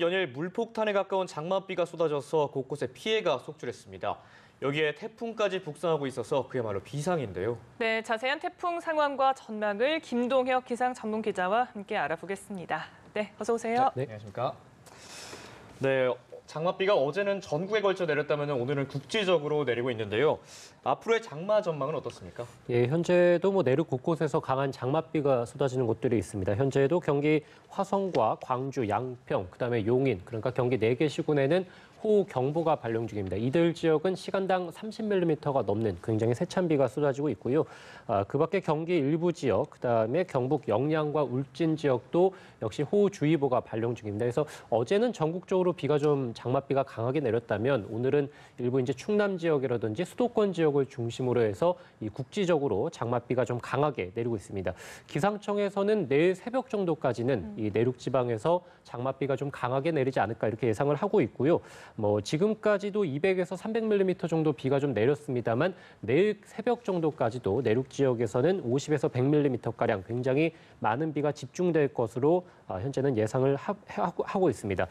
연일 물폭탄에 가까운 장맛비가 쏟아져서 곳곳에 피해가 속출했습니다. 여기에 태풍까지 북상하고 있어서 그야말로 비상인데요. 네, 자세한 태풍 상황과 전망을 김동혁 기상 전문 기자와 함께 알아보겠습니다. 네, 어서 오세요. 네, 안녕하십니까? 네, 장맛비가 어제는 전국에 걸쳐 내렸다면 오늘은 국지적으로 내리고 있는데요. 앞으로의 장마 전망은 어떻습니까? 예, 현재도 내륙 곳곳에서 강한 장맛비가 쏟아지는 곳들이 있습니다. 현재도 경기 화성과 광주, 양평, 그다음에 용인, 그러니까 경기 4개 시군에는 호우경보가 발령 중입니다. 이들 지역은 시간당 30mm가 넘는 굉장히 세찬 비가 쏟아지고 있고요. 그 밖에 경기 일부 지역, 그다음에 경북 영양과 울진 지역도 역시 호우주의보가 발령 중입니다. 그래서 어제는 전국적으로 비가 좀 장맛비가 강하게 내렸다면 오늘은 일부 이제 충남 지역이라든지 수도권 지역을 중심으로 해서 이 국지적으로 장맛비가 좀 강하게 내리고 있습니다. 기상청에서는 내일 새벽 정도까지는 이 내륙 지방에서 장맛비가 좀 강하게 내리지 않을까 이렇게 예상을 하고 있고요. 지금까지도 200에서 300mm 정도 비가 좀 내렸습니다만 내일 새벽 정도까지도 내륙 지역에서는 50에서 100mm가량 굉장히 많은 비가 집중될 것으로 현재는 예상을 하고 있습니다.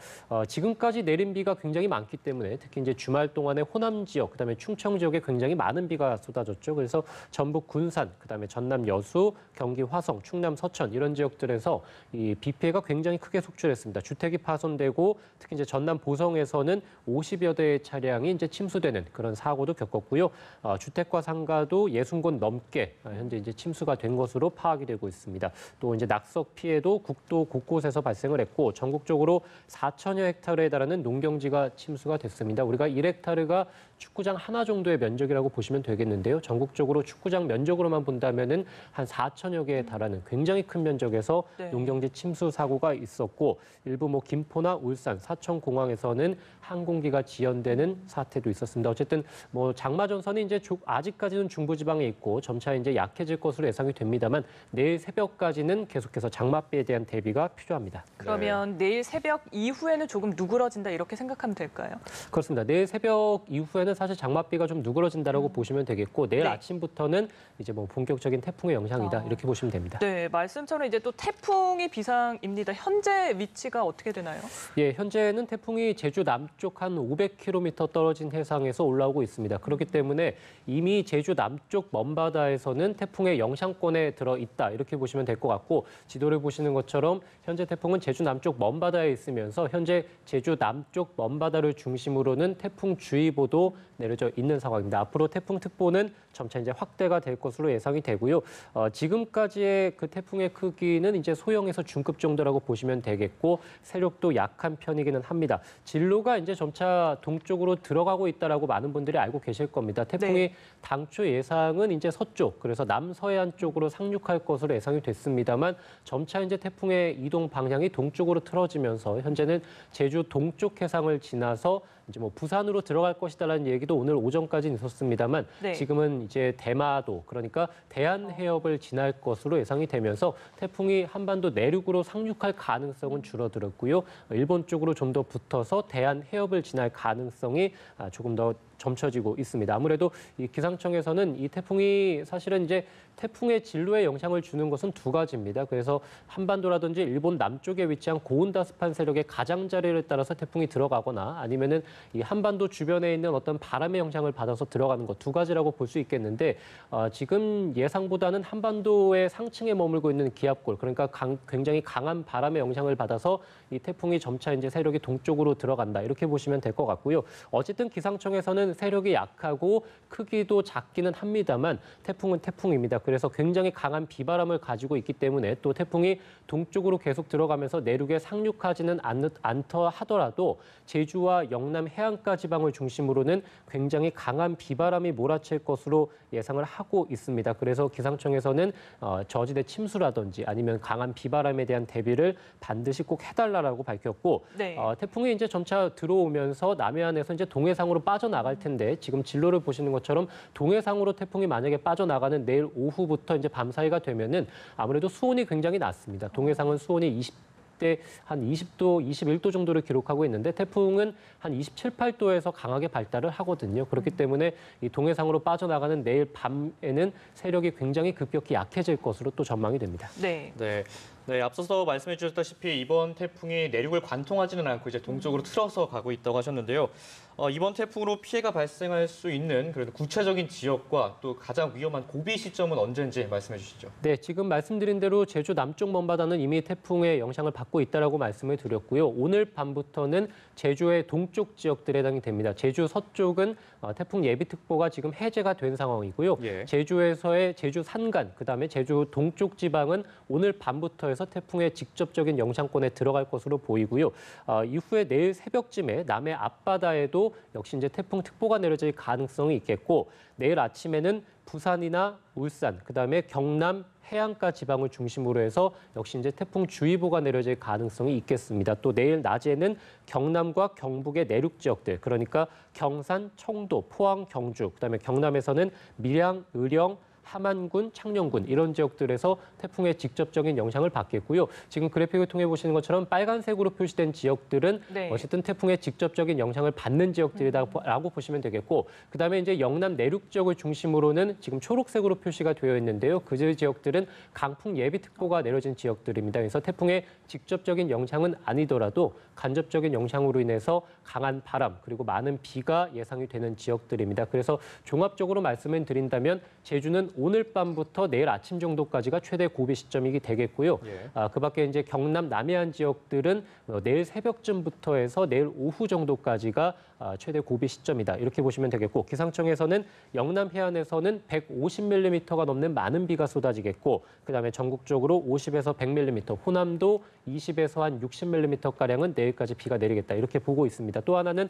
지금까지 내린 비가 굉장히 많기 때문에 특히 이제 주말 동안에 호남 지역, 그다음에 충청 지역에 굉장히 많은 비가 쏟아졌죠. 그래서 전북 군산, 그다음에 전남 여수, 경기 화성, 충남 서천 이런 지역들에서 이 비 피해가 굉장히 크게 속출했습니다. 주택이 파손되고 특히 이제 전남 보성에서는 50여 대의 차량이 이제 침수되는 그런 사고도 겪었고요. 주택과 상가도 60곳 넘게 현재 이제 침수가 된 것으로 파악이 되고 있습니다. 또 이제 낙석 피해도 국도 곳곳에서 발생을 했고 전국적으로 4천여 헥타르에 달하는 농경지가 침수가 됐습니다. 우리가 1헥타르가 축구장 하나 정도의 면적이라고 보시면 되겠는데요. 전국적으로 축구장 면적으로만 본다면은 한 4천여 개에 달하는 굉장히 큰 면적에서 농경지 침수 사고가 있었고 일부 김포나 울산, 사천 공항에서는 항공기가 지연되는 사태도 있었습니다. 어쨌든 장마 전선이 이제 아직까지는 중부지방에 있고 점차 이제 약해질 것으로 예상이 됩니다만 내일 새벽까지는 계속해서 장맛비에 대한 대비가 필요합니다. 그러면 내일 새벽 이후에는 조금 누그러진다 이렇게 생각하면 될까요? 그렇습니다. 내일 새벽 이후에는 사실 장맛비가 좀 누그러진다라고 보시면 되겠고 내일 아침부터는 이제 본격적인 태풍의 영향이다 이렇게 보시면 됩니다. 네, 말씀처럼 이제 또 태풍이 비상입니다. 현재 위치가 어떻게 되나요? 예, 현재는 태풍이 제주 남쪽 한 500km 떨어진 해상에서 올라오고 있습니다. 그렇기 때문에 이미 제주 남쪽 먼바다에서는 태풍의 영향권에 들어 있다 이렇게 보시면 될 것 같고 지도를 보시는 것처럼 현재 태풍은 제주 남쪽 먼바다에 있으면서 현재 제주 남쪽 먼바다를 중심으로는 태풍주의보도 내려져 있는 상황입니다. 앞으로 태풍특보는 점차 이제 확대가 될 것으로 예상이 되고요. 지금까지의 그 태풍의 크기는 이제 소형에서 중급 정도라고 보시면 되겠고 세력도 약한 편이기는 합니다. 진로가 이제 점차 동쪽으로 들어가고 있다라고 많은 분들이 알고 계실 겁니다. 태풍이 당초 예상은 이제 서쪽, 그래서 남서해안 쪽으로 상륙할 것으로 예상이 됐습니다만 점차 이제 태풍의 이동 방향이 동쪽으로 틀어지면서 현재는 제주 동쪽 해상을 지나서 이제 부산으로 들어갈 것이다라는 얘기도 오늘 오전까지는 있었습니다만 지금은 이제 대마도, 그러니까 대한해협을 지날 것으로 예상이 되면서 태풍이 한반도 내륙으로 상륙할 가능성은 줄어들었고요. 일본 쪽으로 좀 더 붙어서 대한해협을 지날 가능성이 조금 더 점쳐지고 있습니다. 아무래도 이 기상청에서는 이 태풍이 사실은 이제 태풍의 진로에 영향을 주는 것은 두 가지입니다. 그래서 한반도라든지 일본 남쪽에 위치한 고온다습한 세력의 가장자리를 따라서 태풍이 들어가거나 아니면은 이 한반도 주변에 있는 어떤 바람의 영향을 받아서 들어가는 것 두 가지라고 볼 수 있겠는데 지금 예상보다는 한반도의 상층에 머물고 있는 기압골, 그러니까 굉장히 강한 바람의 영향을 받아서 이 태풍이 점차 이제 세력이 동쪽으로 들어간다 이렇게 보시면 될 것 같고요. 어쨌든 기상청에서는 세력이 약하고 크기도 작기는 합니다만 태풍은 태풍입니다. 그래서 굉장히 강한 비바람을 가지고 있기 때문에 또 태풍이 동쪽으로 계속 들어가면서 내륙에 상륙하지는 않다 하더라도 제주와 영남 해안가 지방을 중심으로는 굉장히 강한 비바람이 몰아칠 것으로 예상을 하고 있습니다. 그래서 기상청에서는 저지대 침수라든지 아니면 강한 비바람에 대한 대비를 반드시 꼭 해달라고 밝혔고 태풍이 이제 점차 들어오면서 남해안에서 이제 동해상으로 빠져나갈 텐데 지금 진로를 보시는 것처럼 동해상으로 태풍이 만약에 빠져나가는 내일 오후부터 이제 밤 사이가 되면은 아무래도 수온이 굉장히 낮습니다. 동해상은 수온이 20대 한 20도, 21도 정도를 기록하고 있는데 태풍은 한 27, 8도에서 강하게 발달을 하거든요. 그렇기 때문에 이 동해상으로 빠져나가는 내일 밤에는 세력이 굉장히 급격히 약해질 것으로 또 전망이 됩니다. 네. 네, 앞서서 말씀해 주셨다시피 이번 태풍이 내륙을 관통하지는 않고 이제 동쪽으로 틀어서 가고 있다고 하셨는데요. 이번 태풍으로 피해가 발생할 수 있는 그래도 구체적인 지역과 또 가장 위험한 고비 시점은 언제인지 말씀해 주시죠. 네, 지금 말씀드린 대로 제주 남쪽 먼바다는 이미 태풍의 영향을 받고 있다라고 말씀을 드렸고요. 오늘 밤부터는 제주의 동쪽 지역들에 해당이 됩니다. 제주 서쪽은 태풍 예비특보가 지금 해제가 된 상황이고요. 예. 제주에서의 제주 산간, 그다음에 제주 동쪽 지방은 오늘 밤부터 해서 태풍의 직접적인 영향권에 들어갈 것으로 보이고요. 이후에 내일 새벽쯤에 남해 앞바다에도 역시 이제 태풍 특보가 내려질 가능성이 있겠고, 내일 아침에는 부산이나 울산, 그다음에 경남 해안가 지방을 중심으로 해서 역시 이제 태풍주의보가 내려질 가능성이 있겠습니다. 또 내일 낮에는 경남과 경북의 내륙 지역들, 그러니까 경산, 청도, 포항, 경주, 그다음에 경남에서는 밀양, 의령, 함안군, 창녕군 이런 지역들에서 태풍의 직접적인 영향을 받겠고요. 지금 그래픽을 통해 보시는 것처럼 빨간색으로 표시된 지역들은 네. 어쨌든 태풍의 직접적인 영향을 받는 지역들이라고 보시면 되겠고, 그다음에 이제 영남 내륙 지역을 중심으로는 지금 초록색으로 표시가 되어 있는데요. 그 지역들은 강풍 예비특보가 내려진 지역들입니다. 그래서 태풍의 직접적인 영향은 아니더라도 간접적인 영향으로 인해서 강한 바람 그리고 많은 비가 예상이 되는 지역들입니다. 그래서 종합적으로 말씀을 드린다면 제주는 오늘 밤부터 내일 아침 정도까지가 최대 고비 시점이 되겠고요. 예. 그 밖에 이제 경남 남해안 지역들은 내일 새벽쯤부터 해서 내일 오후 정도까지가 최대 고비 시점이다. 이렇게 보시면 되겠고, 기상청에서는 영남 해안에서는 150mm가 넘는 많은 비가 쏟아지겠고, 그다음에 전국적으로 50에서 100mm, 호남도 20에서 한 60mm가량은 내일까지 비가 내리겠다. 이렇게 보고 있습니다. 또 하나는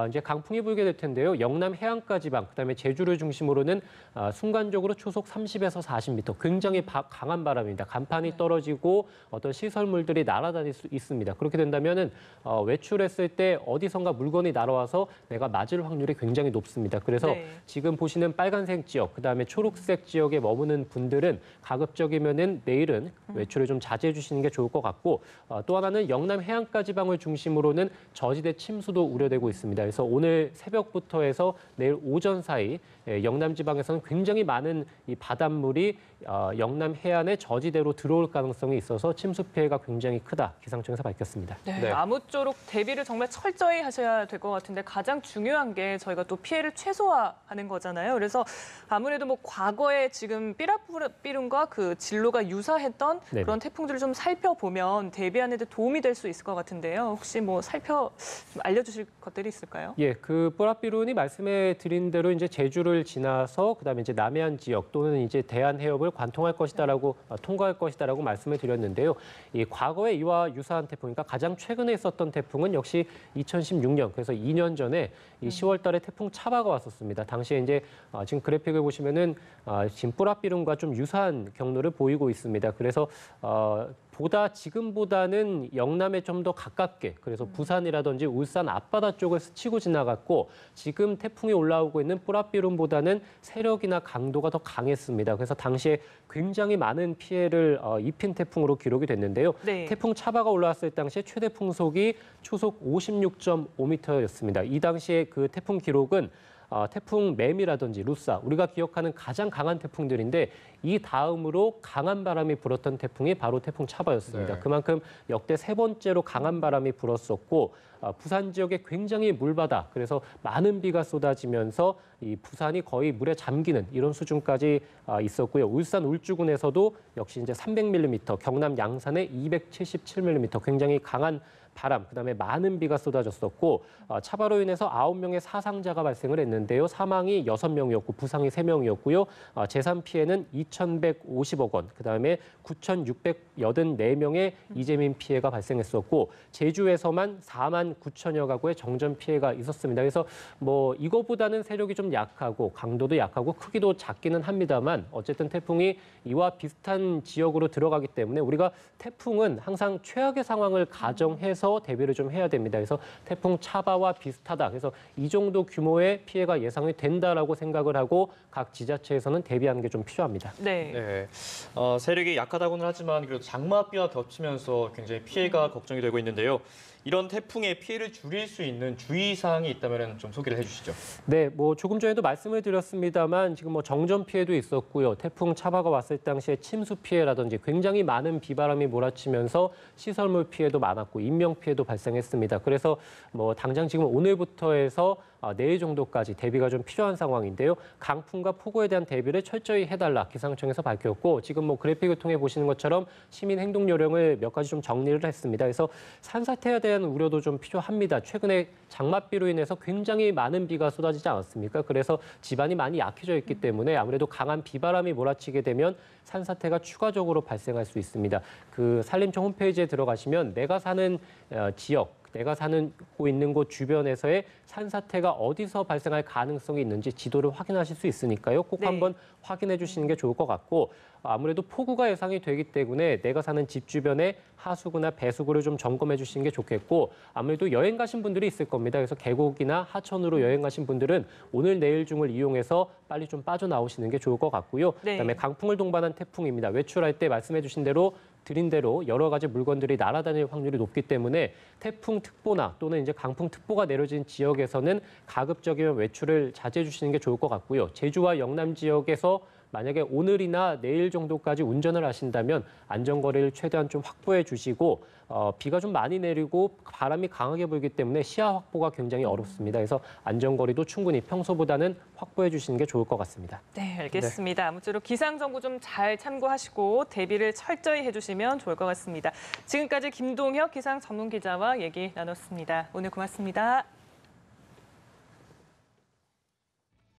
이제 강풍이 불게 될 텐데요. 영남 해안가 지방, 그다음에 제주를 중심으로는 순간적으로 초속 30에서 40m, 굉장히 강한 바람입니다. 간판이 떨어지고 어떤 시설물들이 날아다닐 수 있습니다. 그렇게 된다면은 외출했을 때 어디선가 물건이 날아와서 내가 맞을 확률이 굉장히 높습니다. 그래서 네. 지금 보시는 빨간색 지역, 그다음에 초록색 지역에 머무는 분들은 가급적이면은 내일은 외출을 좀 자제해 주시는 게 좋을 것 같고, 또 하나는 영남 해안가 지방을 중심으로는 저지대 침수도 우려되고 있습니다. 그래서 오늘 새벽부터 해서 내일 오전 사이 영남 지방에서는 굉장히 많은 이 바닷물이 영남 해안의 저지대로 들어올 가능성이 있어서 침수 피해가 굉장히 크다. 기상청에서 밝혔습니다. 네, 네. 아무쪼록 대비를 정말 철저히 하셔야 될 것 같은데, 가장 중요한 게 저희가 또 피해를 최소화하는 거잖아요. 그래서 아무래도 뭐 과거에 지금 삐름과 그 진로가 유사했던 네네. 그런 태풍들을 좀 살펴보면 대비하는 데 도움이 될 수 있을 것 같은데요. 혹시 뭐 좀 알려주실 것들이 있을까요? 예, 그 뽀라삐룬이 말씀해 드린 대로 이제 제주를 지나서 그다음에 이제 남해안 지역 또는 이제 대한 해협을 관통할 것이다라고 통과할 것이다라고 말씀을 드렸는데요. 이 과거에 이와 유사한 태풍, 그러니까 가장 최근에 있었던 태풍은 역시 2016년, 그래서 2년 전에 이 10월달에 태풍 차바가 왔었습니다. 당시에 이제 지금 그래픽을 보시면은 지금 뽀라삐룬과 좀 유사한 경로를 보이고 있습니다. 그래서 지금보다는 영남에 좀 더 가깝게, 그래서 부산이라든지 울산 앞바다 쪽을 스치고 지나갔고, 지금 태풍이 올라오고 있는 뽀라삐룬보다는 세력이나 강도가 더 강했습니다. 그래서 당시에 굉장히 많은 피해를 입힌 태풍으로 기록이 됐는데요. 네. 태풍 차바가 올라왔을 당시에 최대 풍속이 초속 56.5m였습니다. 이 당시에 그 태풍 기록은 태풍 매미라든지 루사, 우리가 기억하는 가장 강한 태풍들인데 이 다음으로 강한 바람이 불었던 태풍이 바로 태풍 차바였습니다. 네. 그만큼 역대 세 번째로 강한 바람이 불었었고, 부산 지역에 굉장히 물바다, 그래서 많은 비가 쏟아지면서 이 부산이 거의 물에 잠기는 이런 수준까지 있었고요. 울산 울주군에서도 역시 이제 300mm, 경남 양산에 277mm, 굉장히 강한 바람, 그다음에 많은 비가 쏟아졌었고, 차바로 인해서 9명의 사상자가 발생을 했는데요. 사망이 6명이었고 부상이 3명이었고요. 재산 피해는 2,150억 원, 그다음에 9,684명의 이재민 피해가 발생했었고, 제주에서만 4만 9천여 가구의 정전 피해가 있었습니다. 그래서 뭐 이거보다는 세력이 좀 약하고 강도도 약하고 크기도 작기는 합니다만, 어쨌든 태풍이 이와 비슷한 지역으로 들어가기 때문에 우리가 태풍은 항상 최악의 상황을 가정해서 대비를 좀 해야 됩니다. 그래서 태풍 차바와 비슷하다. 그래서 이 정도 규모의 피해가 예상이 된다라고 생각을 하고 각 지자체에서는 대비하는 게 좀 필요합니다. 네. 네, 세력이 약하다고는 하지만 그래도 장맛비와 겹치면서 굉장히 피해가 걱정이 되고 있는데요. 이런 태풍의 피해를 줄일 수 있는 주의사항이 있다면 좀 소개를 해주시죠. 네, 뭐 조금 전에도 말씀을 드렸습니다만 지금 뭐 정전 피해도 있었고요. 태풍 차바가 왔을 당시에 침수 피해라든지 굉장히 많은 비바람이 몰아치면서 시설물 피해도 많았고 인명 피해도 발생했습니다. 그래서 뭐 당장 지금 오늘부터 해서 내일 정도까지 대비가 좀 필요한 상황인데요. 강풍과 폭우에 대한 대비를 철저히 해달라 기상청에서 밝혔고 지금 뭐 그래픽을 통해 보시는 것처럼 시민 행동 요령을 몇 가지 좀 정리를 했습니다. 그래서 산사태에 대한 우려도 좀 필요합니다. 최근에 장맛비로 인해서 굉장히 많은 비가 쏟아지지 않았습니까? 그래서 지반이 많이 약해져 있기 때문에 아무래도 강한 비바람이 몰아치게 되면 산사태가 추가적으로 발생할 수 있습니다. 그 산림청 홈페이지에 들어가시면 내가 사는 지역 내가 사고 있는 곳 주변에서의 산사태가 어디서 발생할 가능성이 있는지 지도를 확인하실 수 있으니까요. 꼭 네. 한번 확인해 주시는 게 좋을 것 같고 아무래도 폭우가 예상이 되기 때문에 내가 사는 집 주변에 하수구나 배수구를 좀 점검해 주시는 게 좋겠고 아무래도 여행 가신 분들이 있을 겁니다. 그래서 계곡이나 하천으로 여행 가신 분들은 오늘 내일 중을 이용해서 빨리 좀 빠져나오시는 게 좋을 것 같고요. 네. 그다음에 강풍을 동반한 태풍입니다. 외출할 때 말씀해 주신 대로 드린 대로 여러 가지 물건들이 날아다닐 확률이 높기 때문에 태풍특보나 또는 이제 강풍특보가 내려진 지역에서는 가급적이면 외출을 자제해 주시는 게 좋을 것 같고요. 제주와 영남 지역에서 만약에 오늘이나 내일 정도까지 운전을 하신다면 안전거리를 최대한 좀 확보해 주시고 비가 좀 많이 내리고 바람이 강하게 불기 때문에 시야 확보가 굉장히 어렵습니다. 그래서 안전거리도 충분히 평소보다는 확보해 주시는 게 좋을 것 같습니다. 네, 알겠습니다. 아무쪼록 기상 정보 좀 잘 참고하시고 대비를 철저히 해주시면 좋을 것 같습니다. 지금까지 김동혁 기상 전문 기자와 얘기 나눴습니다. 오늘 고맙습니다.